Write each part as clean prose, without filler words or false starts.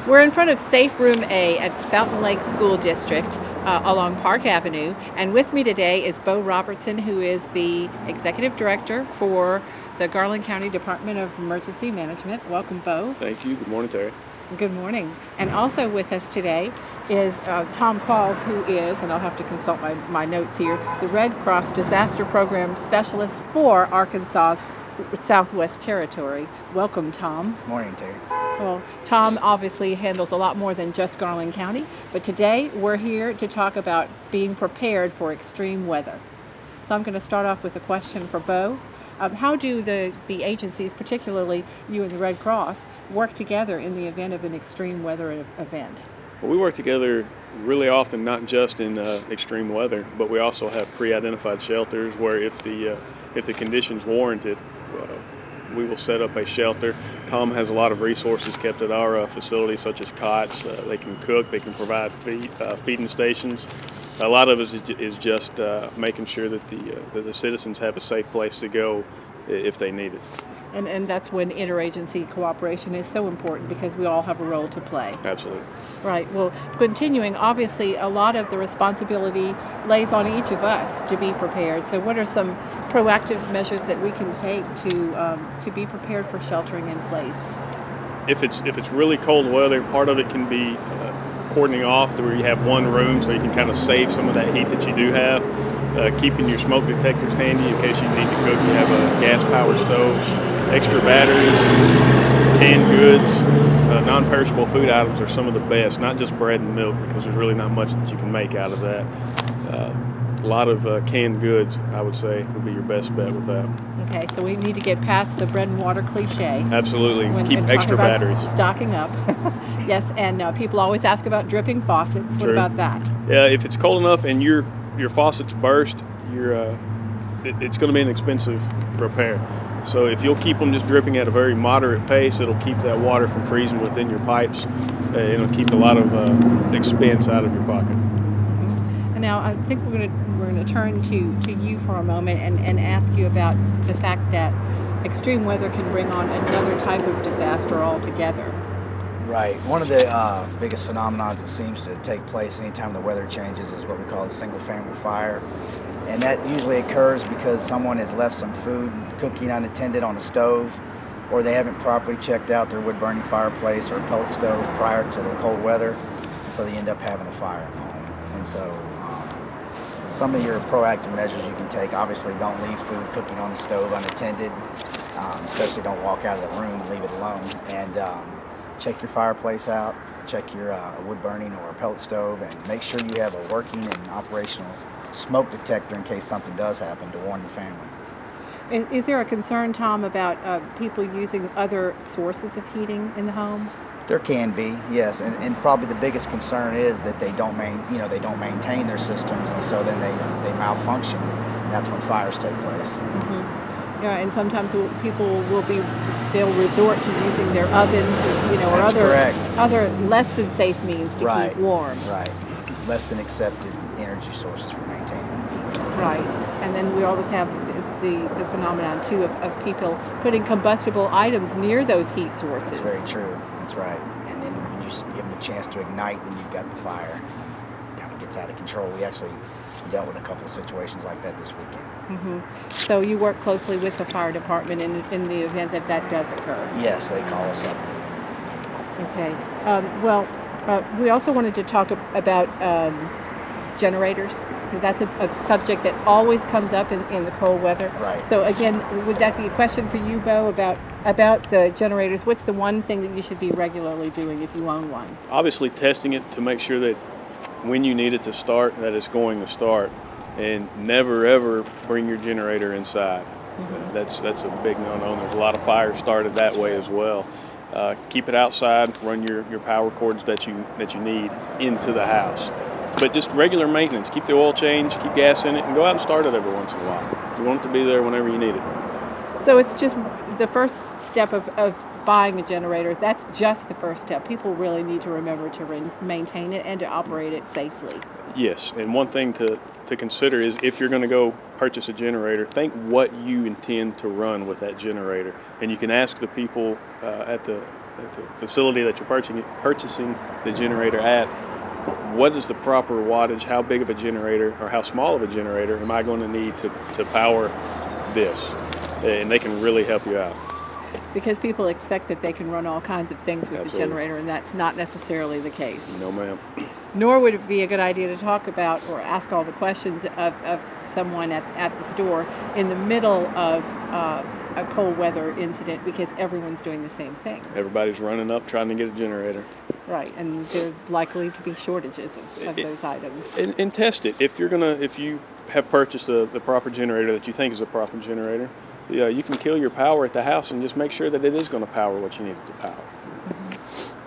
We're in front of Safe Room A at Fountain Lake School District along Park Avenue. And with me today is Bo Robertson, who is the Executive Director for the Garland County Department of Emergency Management. Welcome, Bo. Thank you. Good morning, Terry. Good morning. And also with us today is Tom Qualls, who is, and I'll have to consult my notes here, the Red Cross Disaster Program Specialist for Arkansas's Southwest Territory. Welcome, Tom. Morning, Terry. Well, Tom obviously handles a lot more than just Garland County, but today we're here to talk about being prepared for extreme weather. So I'm going to start off with a question for Bo. How do the agencies, particularly you and the Red Cross, work together in the event of an extreme weather event? Well, we work together really often, not just in extreme weather, but we also have pre-identified shelters where if the conditions warrant it, we will set up a shelter. Tom has a lot of resources kept at our facility, such as cots. They can cook, they can provide feeding stations. A lot of it is just making sure that the citizens have a safe place to go if they need it. And that's when interagency cooperation is so important, because we all have a role to play. Absolutely. Right. Well, continuing, obviously a lot of the responsibility lays on each of us to be prepared. So what are some proactive measures that we can take to be prepared for sheltering in place? If it's really cold weather, part of it can be cordoning off to where you have one room so you can kind of save some of that heat that you do have. Keeping your smoke detectors handy in case you need to cook. You have a gas-powered stove, extra batteries, canned goods. Non-perishable food items are some of the best, not just bread and milk, because there's really not much that you can make out of that. A lot of canned goods, I would say, would be your best bet with that. Okay, so we need to get past the bread and water cliche. Absolutely. When Keep extra batteries. Stocking up. Yes, and people always ask about dripping faucets. What True. about that? Yeah, if it's cold enough and your faucets burst, it's going to be an expensive repair. So if you'll keep them just dripping at a very moderate pace, it'll keep that water from freezing within your pipes. It'll keep a lot of expense out of your pocket. And now I think we're going to turn to you for a moment and ask you about the fact that extreme weather can bring on another type of disaster altogether. Right. One of the biggest phenomena that seems to take place anytime the weather changes is what we call a single-family fire. And that usually occurs because someone has left some food cooking unattended on a stove, or they haven't properly checked out their wood-burning fireplace or pellet stove prior to the cold weather, and so they end up having a fire at home. And so some of your proactive measures you can take, obviously don't leave food cooking on the stove unattended, especially don't walk out of the room and leave it alone. And check your fireplace out, check your wood-burning or pellet stove, and make sure you have a working and operational smoke detector in case something does happen to warn the family. Is there a concern, Tom, about people using other sources of heating in the home? There can be, yes, and probably the biggest concern is that they don't maintain their systems, and so then they malfunction, and that's when fires take place. Mm-hmm. Yeah, and sometimes they'll resort to using their ovens, or other less than safe means to keep warm. Right, less than accepted energy sources for maintaining heat. Right, and then we always have the phenomenon too of people putting combustible items near those heat sources. That's very true. That's right. And then when you give them a chance to ignite, then you've got the fire. It kind of gets out of control. We actually dealt with a couple of situations like that this weekend. Mm-hmm. So you work closely with the fire department in the event that does occur? Yes, they call us up. Okay. We also wanted to talk about generators. That's a subject that always comes up in the cold weather. Right. So again, would that be a question for you, Bo, about the generators? What's the one thing that you should be regularly doing if you own one? Obviously testing it to make sure that when you need it to start, that it's going to start. And never ever bring your generator inside. Mm-hmm. That's a big no-no. There's a lot of fires started that way as well. Keep it outside. Run your power cords that you need into the house. But just regular maintenance. Keep the oil changed, keep gas in it, and go out and start it every once in a while. You want it to be there whenever you need it. So it's just the first step of buying a generator. That's just the first step. People really need to remember to maintain it and to operate it safely. Yes, and one thing to consider is if you're going to go purchase a generator, think what you intend to run with that generator. And you can ask the people at the the facility that you're purchasing the generator at, what is the proper wattage, how big of a generator or how small of a generator am I going to need to power this? And they can really help you out. Because people expect that they can run all kinds of things with Absolutely. the generator, and that's not necessarily the case. No, ma'am. Nor would it be a good idea to talk about or ask all the questions of someone at the store in the middle of a cold weather incident, because everyone's doing the same thing. Everybody's running up trying to get a generator. Right, and there's likely to be shortages of those items. And test it. If you have purchased the proper generator that you think is a proper generator, you can kill your power at the house and just make sure that it is going to power what you need it to power.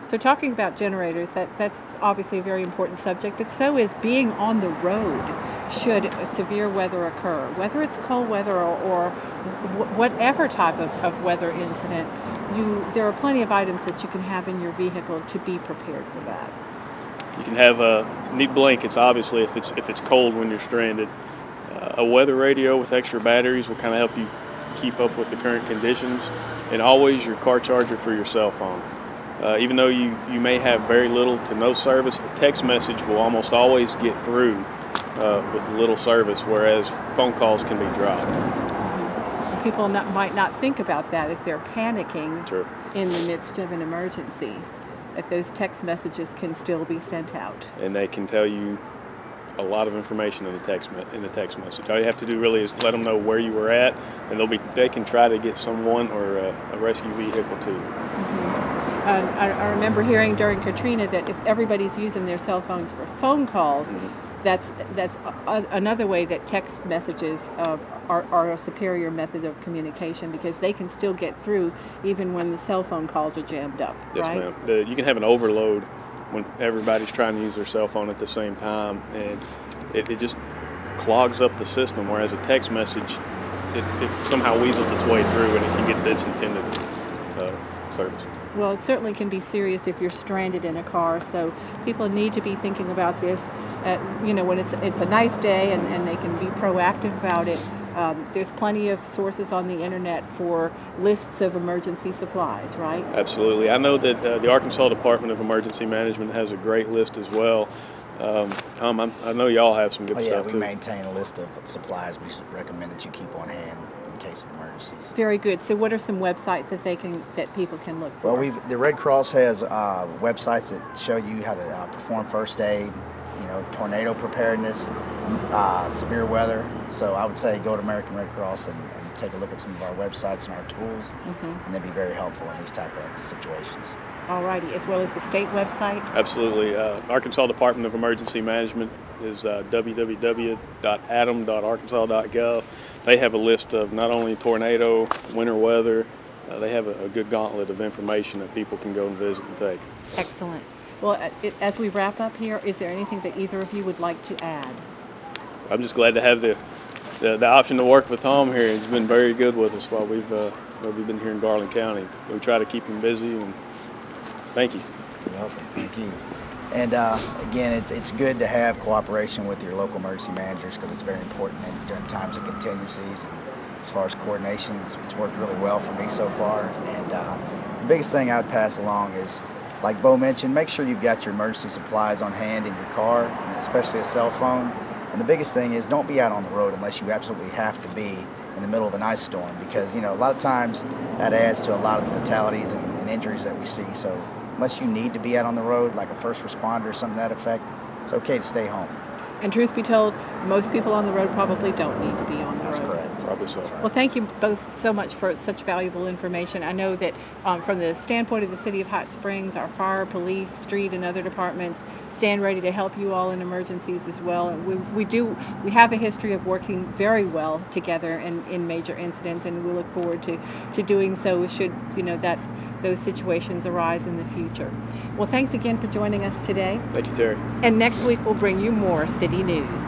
So talking about generators, that's obviously a very important subject, but so is being on the road should severe weather occur. Whether it's cold weather or whatever type of weather incident, there are plenty of items that you can have in your vehicle to be prepared for that. You can have neat blankets, obviously, if it's cold when you're stranded. A weather radio with extra batteries will kind of help you keep up with the current conditions, and always your car charger for your cell phone. Even though you may have very little to no service, a text message will almost always get through with little service, whereas phone calls can be dropped. People might not think about that if they're panicking True. in the midst of an emergency, that those text messages can still be sent out. And they can tell you a lot of information in the text message. All you have to do really is let them know where you were at, and they can try to get someone or a rescue vehicle to you. I remember hearing during Katrina that if everybody's using their cell phones for phone calls, that's another way that text messages are a superior method of communication, because they can still get through even when the cell phone calls are jammed up. Yes, right? ma'am. You can have an overload when everybody's trying to use their cell phone at the same time, and it just clogs up the system, whereas a text message, it somehow weasels its way through and it can get to its intended service. Well, it certainly can be serious if you're stranded in a car, so people need to be thinking about this, when it's a nice day and they can be proactive about it. There's plenty of sources on the internet for lists of emergency supplies, right? Absolutely. I know that the Arkansas Department of Emergency Management has a great list as well. Tom, I know y'all have some good stuff we too. maintain a list of supplies we recommend that you keep on hand in case of emergencies. Very good. So what are some websites that people can look for? Well, the Red Cross has websites that show you how to perform first aid, tornado preparedness, severe weather. So I would say go to American Red Cross and take a look at some of our websites and our tools, and they'd be very helpful in these type of situations. All righty, as well as the state website? Absolutely. Arkansas Department of Emergency Management is www.adam.arkansas.gov. They have a list of not only tornado, winter weather, they have a good gauntlet of information that people can go and visit and take. Excellent. Well, as we wrap up here, is there anything that either of you would like to add? I'm just glad to have the option to work with Tom here. He's been very good with us while we've been here in Garland County. We try to keep him busy, and thank you. You're welcome. Thank you. And again, it's good to have cooperation with your local emergency managers, because it's very important during times of contingencies. As far as coordination, it's worked really well for me so far. And the biggest thing I would pass along is, like Bo mentioned, make sure you've got your emergency supplies on hand in your car, and especially a cell phone. And the biggest thing is, don't be out on the road unless you absolutely have to be in the middle of an ice storm, because a lot of times that adds to a lot of the fatalities and injuries that we see. So unless you need to be out on the road, like a first responder or something to that effect, it's okay to stay home. And truth be told, most people on the road probably don't need to be on the road. That's correct. Probably so. Well, thank you both so much for such valuable information. I know that from the standpoint of the City of Hot Springs, our fire, police, street, and other departments stand ready to help you all in emergencies as well. And we have a history of working very well together in major incidents, and we look forward to doing so should those situations arise in the future. Well, thanks again for joining us today. Thank you, Terry. And next week we'll bring you more city news.